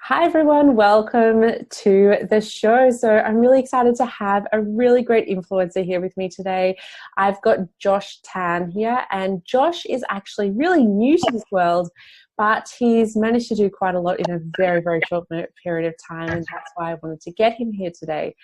Hi everyone, welcome to the show. So I'm really excited to have a really great influencer here with me today. I've got Josh Tan here, and Josh is actually really new to this world, but he's managed to do quite a lot in a very, very short period of time, and that's why I wanted to get him here today.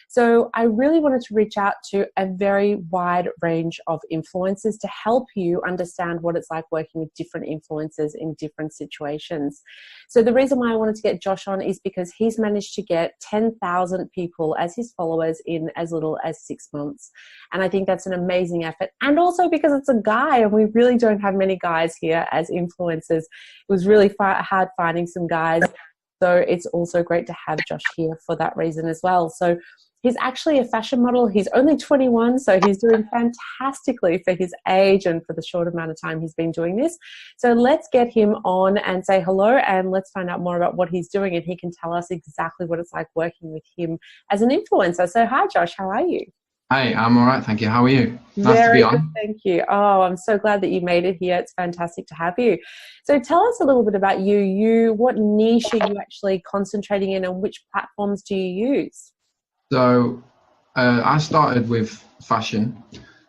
So I really wanted to reach out to a very wide range of influencers to help you understand what it's like working with different influencers in different situations. So the reason why I wanted to get Josh on is because he's managed to get 10,000 people as his followers in as little as 6 months. And I think that's an amazing effort. And also because it's a guy, and we really don't have many guys here as influencers. It was really hard finding some guys. So it's also great to have Josh here for that reason as well. So he's actually a fashion model. He's only 21, so he's doing fantastically for his age and for the short amount of time he's been doing this. So let's get him on and say hello, and let's find out more about what he's doing, and he can tell us exactly what it's like working with him as an influencer. So hi, Josh. How are you? Hi, I'm all right, thank you. How are you? Nice Very to be on. good, thank you. Oh, I'm so glad that you made it here. It's fantastic to have you. So tell us a little bit about you. What niche are you actually concentrating in, and which platforms do you use? So I started with fashion.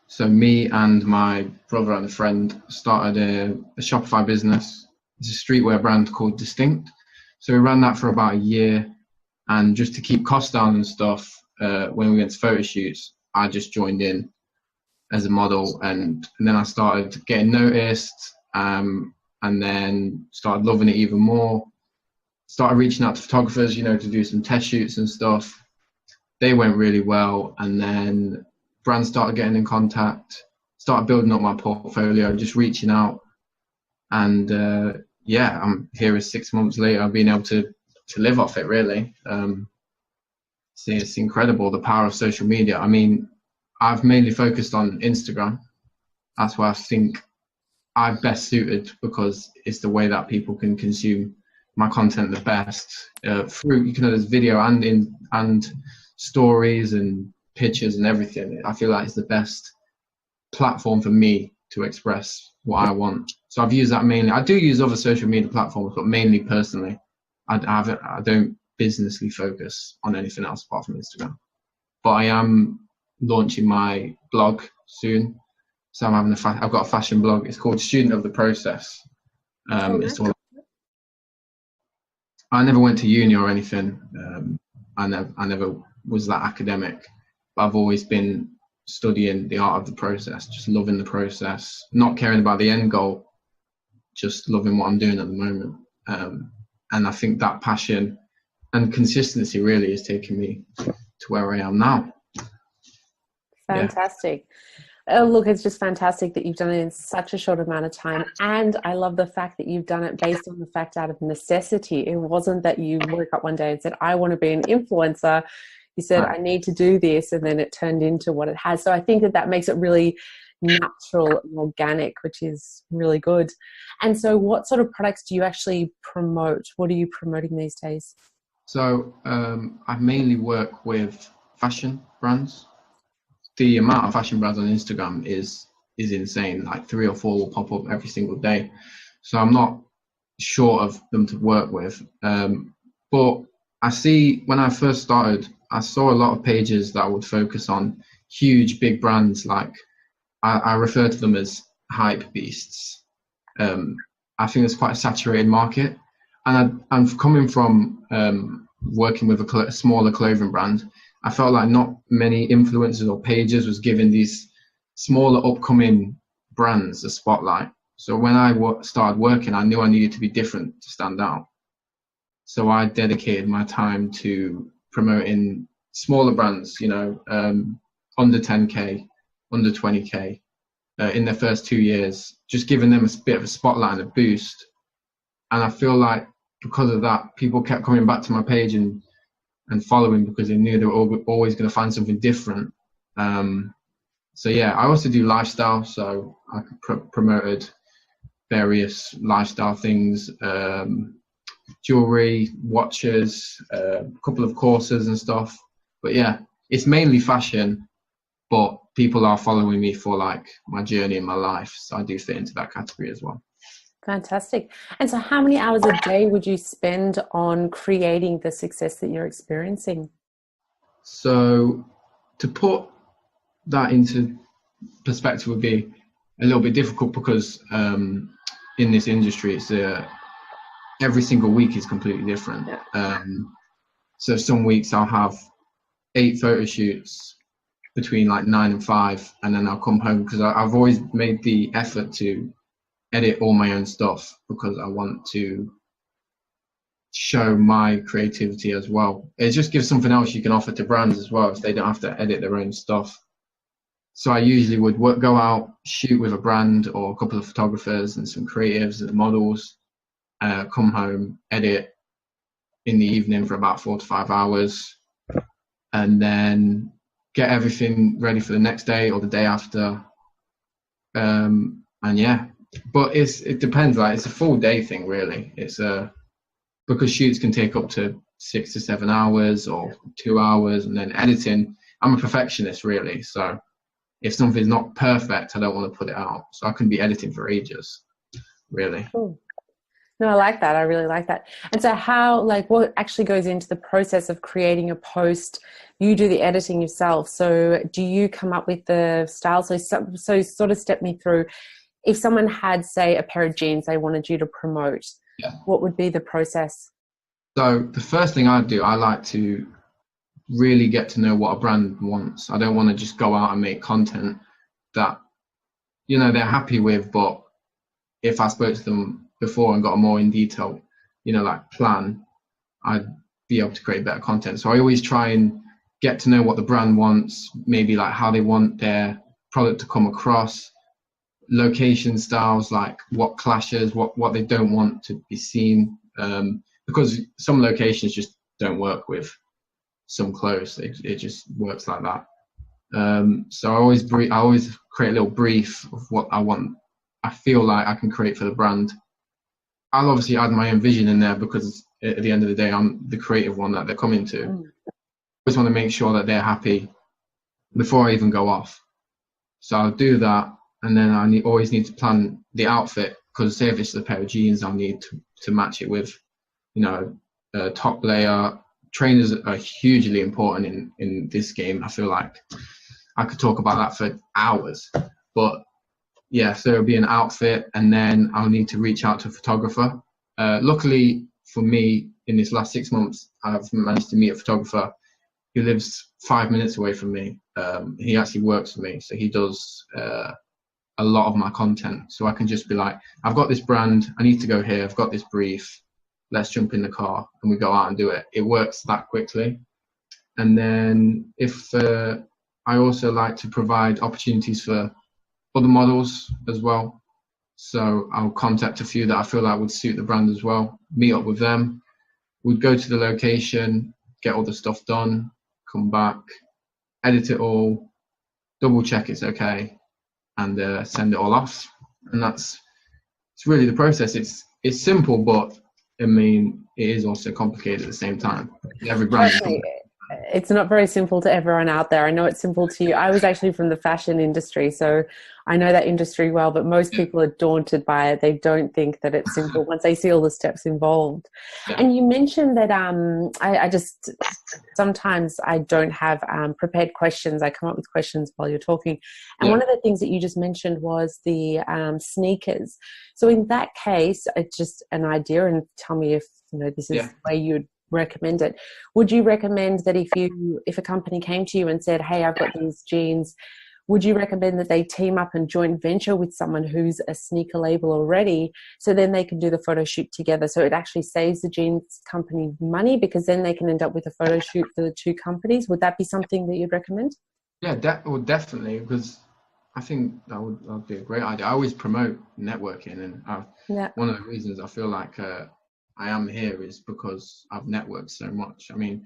So me and my brother and a friend started a Shopify business. It's a streetwear brand called Distinct. So we ran that for about a year, and just to keep costs down and stuff, when we went to photo shoots, I just joined in as a model, and then I started getting noticed, and then started loving it even more. Started reaching out to photographers, to do some test shoots and stuff. They went really well, and then brands started getting in contact, started building up my portfolio, just reaching out, and I'm here 6 months later. I've been able to live off it, really. It's incredible, the power of social media. I mean, I've mainly focused on Instagram. That's where I think I'm best suited, because it's the way that people can consume my content the best. Through there's video and stories and pictures and everything. I feel like it's the best platform for me to express what I want. So I've used that mainly. I do use other social media platforms, but mainly personally, I don't businessly focus on anything else apart from Instagram. But I am launching my blog soon. So I've got a fashion blog. It's called Student of the Process. I never went to uni or anything. I never was that academic, but I've always been studying the art of the process, just loving the process, not caring about the end goal, just loving what I'm doing at the moment. And I think that passion and consistency really is taking me to where I am now. Fantastic. Oh, look, it's just fantastic that you've done it in such a short amount of time. And I love the fact that you've done it based on the fact out of necessity. It wasn't that you woke up one day and said, I want to be an influencer. You said, I need to do this. And then it turned into what it has. So I think that makes it really natural and organic, which is really good. And so what sort of products do you actually promote? What are you promoting these days? So I mainly work with fashion brands. The amount of fashion brands on Instagram is insane. Like 3 or 4 will pop up every single day. So I'm not short of them to work with. But I see, when I first started, I saw a lot of pages that would focus on huge, big brands. Like I refer to them as hype beasts. I think it's quite a saturated market. And I'm coming from working with a smaller clothing brand. I felt like not many influencers or pages was giving these smaller upcoming brands a spotlight. So when I started working, I knew I needed to be different to stand out. So I dedicated my time to promoting smaller brands, under 10K, under 20K, in their first 2 years, just giving them a bit of a spotlight and a boost. And I feel like because of that, people kept coming back to my page and following, because they knew they were always going to find something different. I also do lifestyle. So I promoted various lifestyle things, jewelry, watches, a couple of courses and stuff. But yeah, it's mainly fashion, but people are following me for like my journey in my life. So I do fit into that category as well. Fantastic. And so how many hours a day would you spend on creating the success that you're experiencing? So to put that into perspective would be a little bit difficult because in this industry, it's every single week is completely different. Yeah. So some weeks I'll have 8 photo shoots between like 9 and 5, and then I'll come home because I've always made the effort to edit all my own stuff because I want to show my creativity as well. It just gives something else you can offer to brands as well if they don't have to edit their own stuff. So I usually would go out, shoot with a brand or a couple of photographers and some creatives and models, come home, edit in the evening for about 4 to 5 hours, and then get everything ready for the next day or the day after. And yeah, but it depends. Like, it's a full day thing, really. It's because shoots can take up to 6 to 7 hours or 2 hours, and then editing. I'm a perfectionist, really. So if something's not perfect, I don't want to put it out. So I can be editing for ages, really. Cool. No, I like that. I really like that. And so what actually goes into the process of creating a post? You do the editing yourself. So do you come up with the style? So sort of step me through. If someone had, say, a pair of jeans they wanted you to promote, what would be the process? So the first thing I do, I like to really get to know what a brand wants. I don't want to just go out and make content that, they're happy with, but if I spoke to them before and got a more in detail, plan, I'd be able to create better content. So I always try and get to know what the brand wants, maybe like how they want their product to come across, location styles, like what clashes, what they don't want to be seen, because some locations just don't work with some clothes. It just works like that. So I always create a little brief of what I feel like I can create for the brand. I'll obviously add my own vision in there because at the end of the day, I'm the creative one that they're coming to. I always want to make sure that they're happy before I even go off. So I'll do that, and then I always need to plan the outfit, because say if it's a pair of jeans, I'll need to match it with, a top layer. Trainers are hugely important in this game. I feel like I could talk about that for hours, but yeah, so it'll be an outfit, and then I'll need to reach out to a photographer. Luckily for me, in this last 6 months, I've managed to meet a photographer who lives 5 minutes away from me. He actually works for me, so he does a lot of my content. So I can just be like, I've got this brand, I need to go here, I've got this brief, let's jump in the car, and we go out and do it. It works that quickly. And then I also like to provide opportunities for other models as well. So I'll contact a few that I feel like would suit the brand as well, meet up with them. We'd go to the location, get all the stuff done, come back, edit it all, double check it's okay, and send it all off. And it's really the process. It's simple, but I mean, it is also complicated at the same time. Every brand is it's not very simple to everyone out there. I know it's simple to you. I was actually from the fashion industry, so I know that industry well, but most people are daunted by it. They don't think that it's simple once they see all the steps involved. Yeah. And you mentioned that I just sometimes I don't have prepared questions. I come up with questions while you're talking. And one of the things that you just mentioned was the sneakers. So in that case, it's just an idea, and tell me if this is the way you'd recommend it. Would you recommend that if a company came to you and said, hey, I've got these jeans, would you recommend that they team up and joint venture with someone who's a sneaker label already, so then they can do the photo shoot together? So it actually saves the jeans company money, because then they can end up with a photo shoot for the two companies. Would that be something that you'd recommend? Yeah, definitely, because I think that would be a great idea. I always promote networking, and one of the reasons I feel like I am here is because I've networked so much. I mean,